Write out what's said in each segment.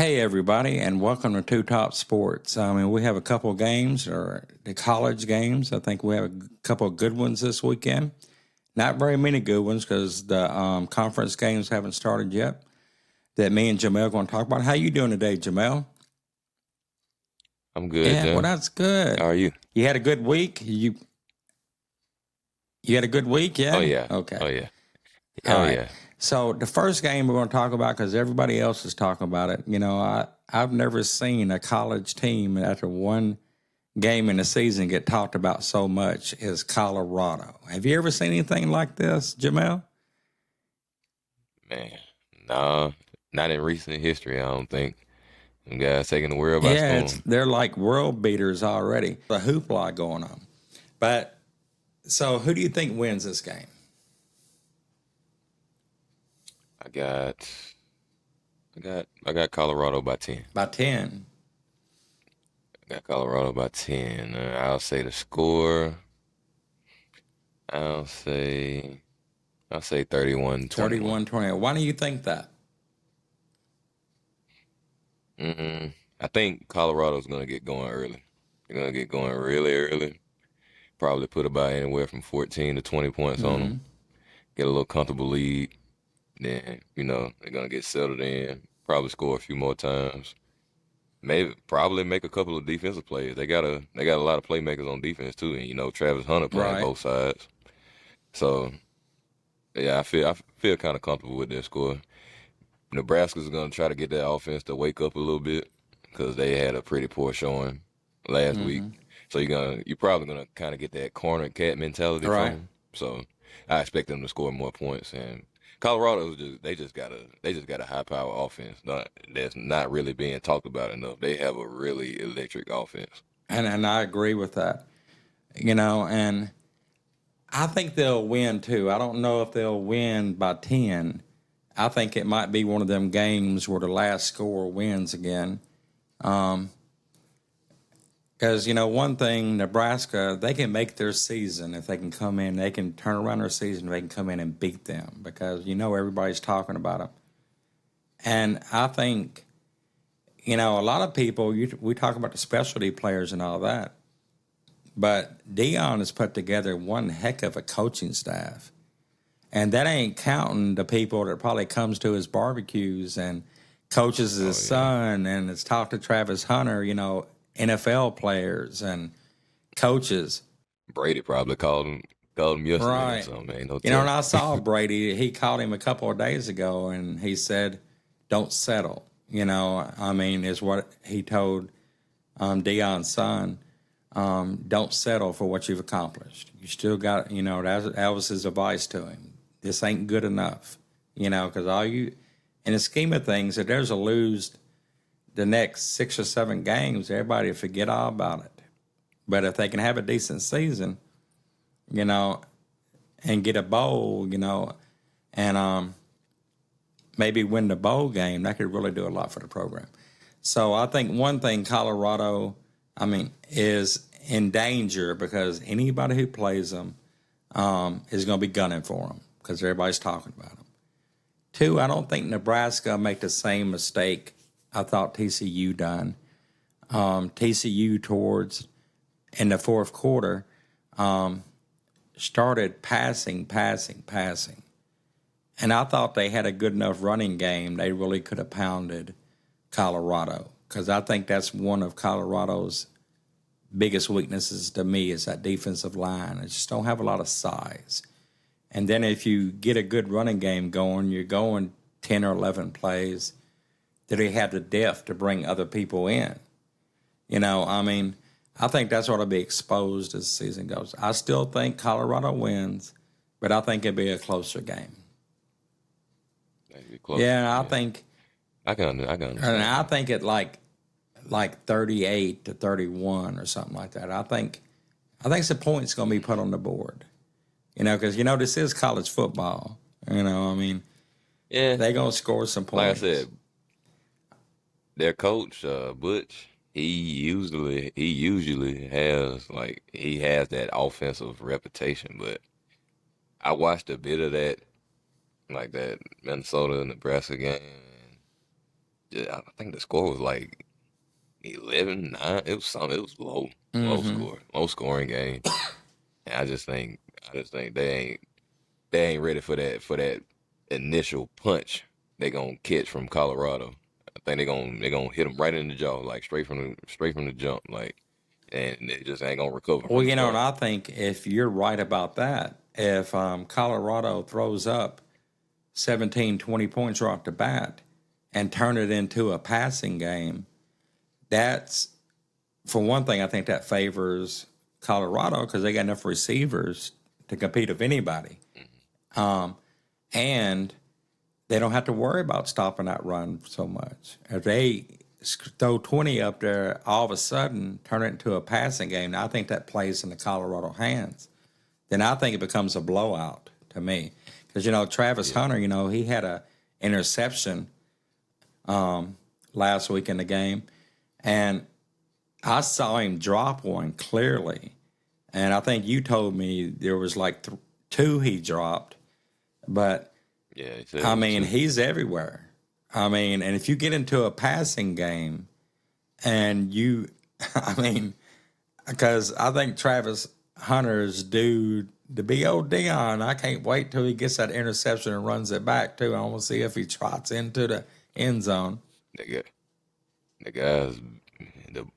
Hey, everybody, and welcome to Two Top Sports. We have a couple of games, or the college games. I think we have a couple of good ones this weekend. Not very many good ones because the conference games haven't started yet. That me and Jamel are going to talk about. How you doing today, Jamel? I'm good, Yeah, well, Jim. that's good. How are you? You had a good week. You had a good week, Oh yeah? yeah. Okay. Oh yeah. All Oh right. yeah. So the first game we're going to talk about, because everybody else is talking about it. I've never seen a college team after one game in the season get talked about so much as Colorado. Have you ever seen anything like this, Jamel? Man. No, not in recent history, I don't think. Them guys taking the world by Yeah, storm. they're like world beaters already. The hoopla going on. But so who do you think wins this game? I got I got Colorado by 10. By 10. I got Colorado by 10. I'll say the score. I'll say I'll say 31-21. 31-20. Why do you think that? I think Colorado's gonna get going early. They're gonna get going really early. Probably put about anywhere from 14 to 20 points on them. Mm-hmm. Get a little comfortable lead. Then, they're gonna get settled in, probably score a few more times. Maybe probably make a couple of defensive plays. They got a lot of playmakers on defense too, and Travis Hunter playing Right. both sides. So yeah, I feel kind of comfortable with their score. Nebraska's gonna try to get that offense to wake up a little bit because they had a pretty poor showing last week. Mm-hmm. So you're probably gonna kind of get that corner cat mentality from Right. them. So I expect them to score more points. And Colorado they just got a high power offense that's not really being talked about enough. They have a really electric offense. And I agree with that. And I think they'll win too. I don't know if they'll win by 10. I think it might be one of them games where the last score wins again. Because, one thing, Nebraska, they can make their season if they can come in. They can turn around their season if they can come in and beat them because, everybody's talking about them. And I think, a lot of people, we talk about the specialty players and all that. But Dion has put together one heck of a coaching staff. And that ain't counting the people that probably comes to his barbecues and coaches his Oh yeah. son and has talked to Travis Hunter, NFL players and coaches. Brady probably called him yesterday or Right. something. Ain't no And telling. I saw Brady, he called him a couple of days ago and he said, don't settle. Is what he told Dion's son. Don't settle for what you've accomplished. You still got, that was his advice to him. This ain't good enough, because in the scheme of things, if there's a lose the next 6 or 7 games, everybody will forget all about it. But if they can have a decent season, and get a bowl, and maybe win the bowl game, that could really do a lot for the program. So I think one thing Colorado, is in danger because anybody who plays them is going to be gunning for them because everybody's talking about them. 2, I don't think Nebraska make the same mistake I thought TCU done. TCU towards in the fourth quarter started passing. And I thought they had a good enough running game. They really could have pounded Colorado because I think that's one of Colorado's biggest weaknesses to me is that defensive line. They just don't have a lot of size. And then if you get a good running game going, you're going 10 or 11 plays, that they have the depth to bring other people in. I think that's what will be exposed as the season goes. I still think Colorado wins, but I think it'll be a closer game. Maybe close. Yeah, I Yeah. think, I can and understand I that. think it like 38-31 or something like that. I think some points going to be put on the board. Because this is college football. Yeah. They going to score some Like I points. said, their coach, Butch, he usually has that offensive reputation, but I watched a bit of that, like that Minnesota Nebraska game. I think the score was like 11-9. It was something. It was low scoring game. And I just think they ain't ready for that initial punch they gonna catch from Colorado. I think they gonna hit them right in the jaw, like straight from the jump, like, and they just ain't gonna recover Well, from the you know, and start. I think if you're right about that, if Colorado throws up 17, 20 points right off the bat and turn it into a passing game, that's, for one thing, I think that favors Colorado because they got enough receivers to compete with anybody. And they don't have to worry about stopping that run so much. If they throw 20 up there, all of a sudden turn it into a passing game, now I think that plays in the Colorado hands. Then I think it becomes a blowout to me. Because, you know, Travis Yeah, Hunter, you know, he had a interception last week in the game. And I saw him drop one clearly. And I think you told me there was like two he dropped. But yeah. He said it I was mean, two. he's everywhere. I mean, and if you get into a passing game and you, I mean, because I think Travis Hunter's due to be old Dion. I can't wait till he gets that interception and runs it back, too. I want to see if he trots into the end zone. The guy, the guy's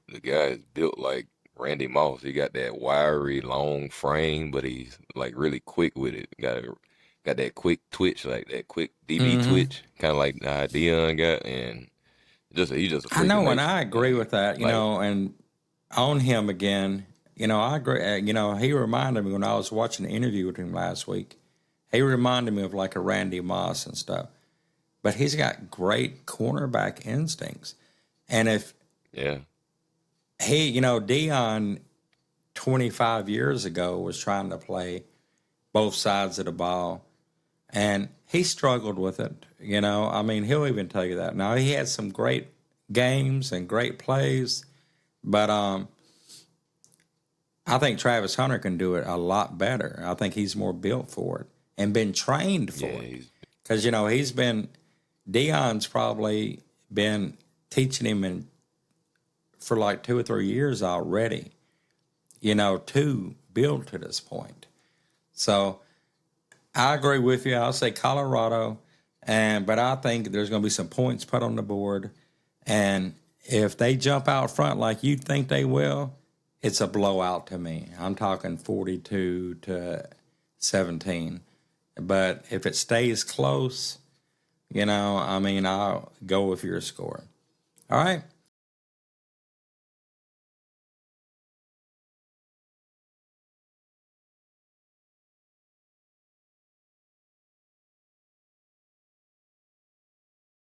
the guy is built like Randy Moss. He got that wiry, long frame, but he's like really quick with it. Got that quick twitch, like that quick DB Mm-hmm. twitch, kind of like Dion got, and he's just a I freak of know, and nature. I agree with that, you Like know, and on him again, you know, I agree. You know, he reminded me when I was watching the interview with him last week, he reminded me of like a Randy Moss and stuff. But he's got great cornerback instincts. And if yeah, he, you know, Dion 25 years ago was trying to play both sides of the ball, and he struggled with it. You know, I mean, he'll even tell you that. Now, he had some great games and great plays, but I think Travis Hunter can do it a lot better. I think he's more built for it and been trained yeah, for it. Because, you know, Dion's probably been teaching him for like 2 or 3 years already, you know, to build to this point. So I agree with you. I'll say Colorado, but I think there's going to be some points put on the board. And if they jump out front like you think they will, it's a blowout to me. I'm talking 42-17. But if it stays close, you know, I mean, I'll go with your score. All right.